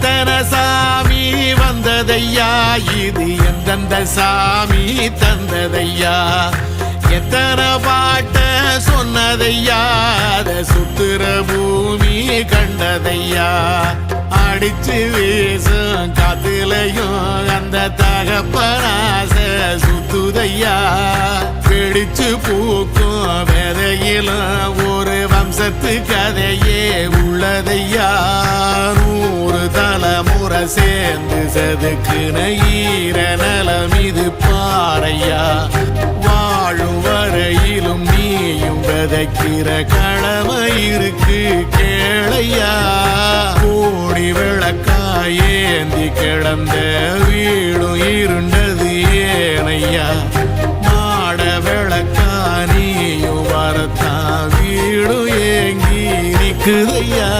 எத்தனை சாமி வந்ததையா, இது எந்தெந்த சாமி தந்ததையா, எத்தனை பாட்ட சொன்னதையா, அத சுத்துற பூமி கண்டதையா, அடிச்சு வீசும் காத்துலையும் அந்த தகப்பனாச சுத்துதையா, பிடிச்சு பூக்கும் விதையிலும் ஒரு வம்சத்து கதையே உள்ளதையா, 100 தலைமுறை சேர்ந்து செதுக்குன ஈர நலம் இது பாறையா, வாழும் வரையிலும் நீயும் விதைக்கிற கடமை இருக்கு கேளையா, கோடி விளக்காயேந்தி கிடந்த வீடும் இருண்டது ஏனையா, மாட விளக்கா நீயும் வரத்தான் வீடும் ஏங்கி நிக்குதையா.